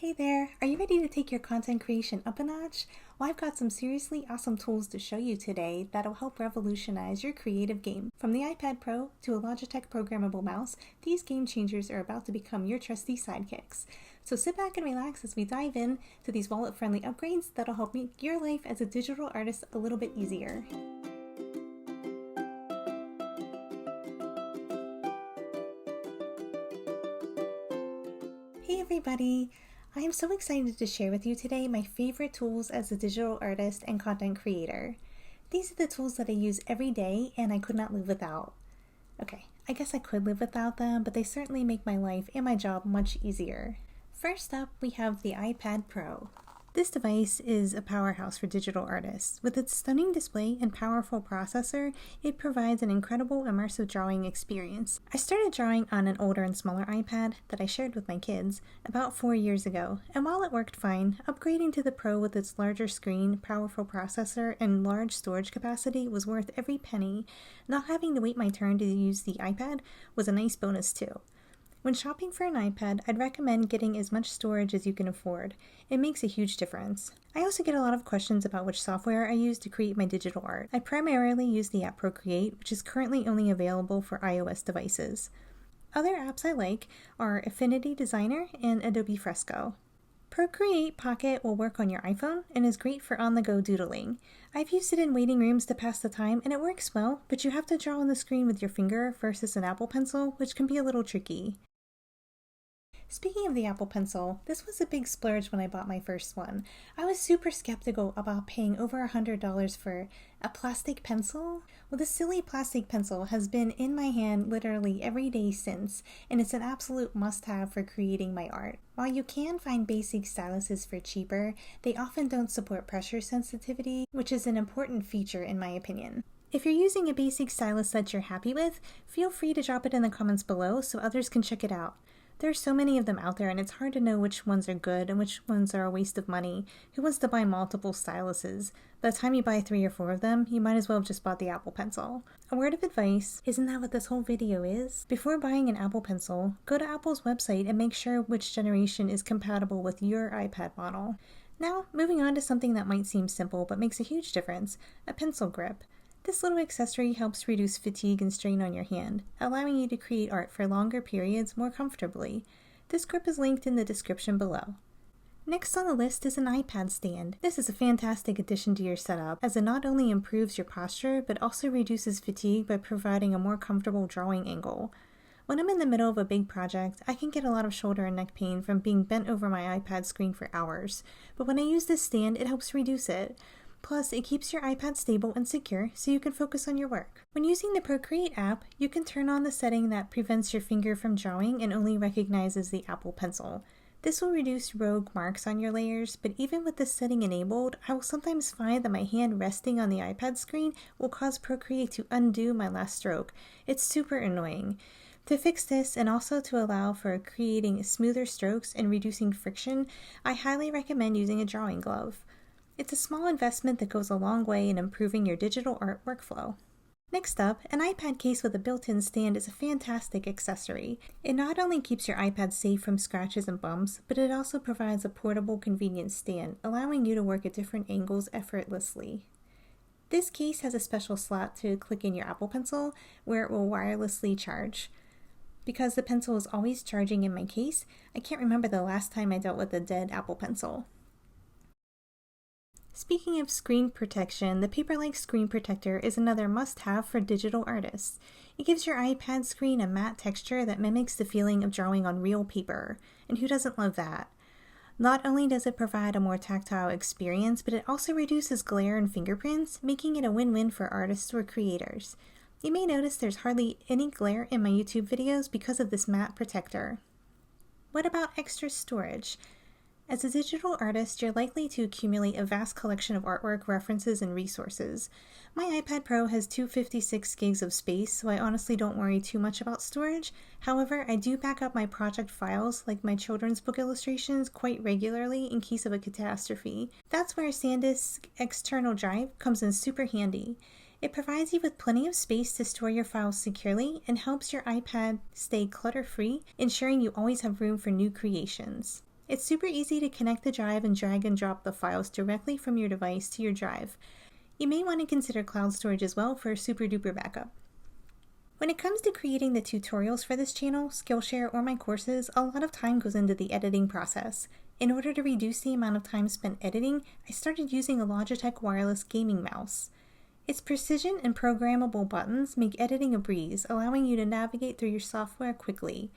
Hey there, are you ready to take your content creation up a notch? Well, I've got some seriously awesome tools to show you today that'll help revolutionize your creative game. From the iPad Pro to a Logitech programmable mouse, these game changers are about to become your trusty sidekicks. So sit back and relax as we dive in to these wallet-friendly upgrades that'll help make your life as a digital artist a little bit easier. Hey everybody! I am so excited to share with you today my favorite tools as a digital artist and content creator. These are the tools that I use every day and I could not live without. Okay, I guess I could live without them, but they certainly make my life and my job much easier. First up, we have the iPad Pro. This device is a powerhouse for digital artists. With its stunning display and powerful processor, it provides an incredible immersive drawing experience. I started drawing on an older and smaller iPad that I shared with my kids about 4 years ago, and while it worked fine, upgrading to the Pro with its larger screen, powerful processor, and large storage capacity was worth every penny. Not having to wait my turn to use the iPad was a nice bonus too. When shopping for an iPad, I'd recommend getting as much storage as you can afford. It makes a huge difference. I also get a lot of questions about which software I use to create my digital art. I primarily use the app Procreate, which is currently only available for iOS devices. Other apps I like are Affinity Designer and Adobe Fresco. Procreate Pocket will work on your iPhone and is great for on-the-go doodling. I've used it in waiting rooms to pass the time and it works well, but you have to draw on the screen with your finger versus an Apple Pencil, which can be a little tricky. Speaking of the Apple Pencil, this was a big splurge when I bought my first one. I was super skeptical about paying over $100 for a plastic pencil. Well, this silly plastic pencil has been in my hand literally every day since, and it's an absolute must-have for creating my art. While you can find basic styluses for cheaper, they often don't support pressure sensitivity, which is an important feature in my opinion. If you're using a basic stylus that you're happy with, feel free to drop it in the comments below so others can check it out. There are so many of them out there and it's hard to know which ones are good and which ones are a waste of money. Who wants to buy multiple styluses? By the time you buy 3 or 4 of them, you might as well have just bought the Apple Pencil. A word of advice, isn't that what this whole video is? Before buying an Apple Pencil, go to Apple's website and make sure which generation is compatible with your iPad model. Now, moving on to something that might seem simple but makes a huge difference, a pencil grip. This little accessory helps reduce fatigue and strain on your hand, allowing you to create art for longer periods more comfortably. This grip is linked in the description below. Next on the list is an iPad stand. This is a fantastic addition to your setup, as it not only improves your posture, but also reduces fatigue by providing a more comfortable drawing angle. When I'm in the middle of a big project, I can get a lot of shoulder and neck pain from being bent over my iPad screen for hours, but when I use this stand, it helps reduce it. Plus, it keeps your iPad stable and secure so you can focus on your work. When using the Procreate app, you can turn on the setting that prevents your finger from drawing and only recognizes the Apple Pencil. This will reduce rogue marks on your layers, but even with this setting enabled, I will sometimes find that my hand resting on the iPad screen will cause Procreate to undo my last stroke. It's super annoying. To fix this, and also to allow for creating smoother strokes and reducing friction, I highly recommend using a drawing glove. It's a small investment that goes a long way in improving your digital art workflow. Next up, an iPad case with a built-in stand is a fantastic accessory. It not only keeps your iPad safe from scratches and bumps, but it also provides a portable, convenient stand, allowing you to work at different angles effortlessly. This case has a special slot to click in your Apple Pencil, where it will wirelessly charge. Because the pencil is always charging in my case, I can't remember the last time I dealt with a dead Apple Pencil. Speaking of screen protection, the paper-like screen protector is another must-have for digital artists. It gives your iPad screen a matte texture that mimics the feeling of drawing on real paper, and who doesn't love that? Not only does it provide a more tactile experience, but it also reduces glare and fingerprints, making it a win-win for artists or creators. You may notice there's hardly any glare in my YouTube videos because of this matte protector. What about extra storage? As a digital artist, you're likely to accumulate a vast collection of artwork, references, and resources. My iPad Pro has 256 gigs of space, so I honestly don't worry too much about storage. However, I do back up my project files, like my children's book illustrations, quite regularly in case of a catastrophe. That's where SanDisk external drive comes in super handy. It provides you with plenty of space to store your files securely and helps your iPad stay clutter-free, ensuring you always have room for new creations. It's super easy to connect the drive and drag and drop the files directly from your device to your drive. You may want to consider cloud storage as well for a super duper backup. When it comes to creating the tutorials for this channel, Skillshare, or my courses, a lot of time goes into the editing process. In order to reduce the amount of time spent editing, I started using a Logitech wireless gaming mouse. Its precision and programmable buttons make editing a breeze, allowing you to navigate through your software quickly.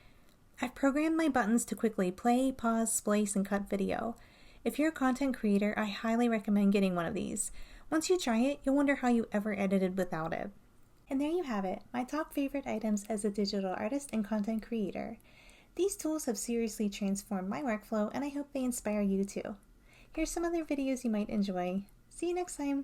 I've programmed my buttons to quickly play, pause, splice, and cut video. If you're a content creator, I highly recommend getting one of these. Once you try it, you'll wonder how you ever edited without it. And there you have it, my top favorite items as a digital artist and content creator. These tools have seriously transformed my workflow, and I hope they inspire you too. Here's some other videos you might enjoy. See you next time!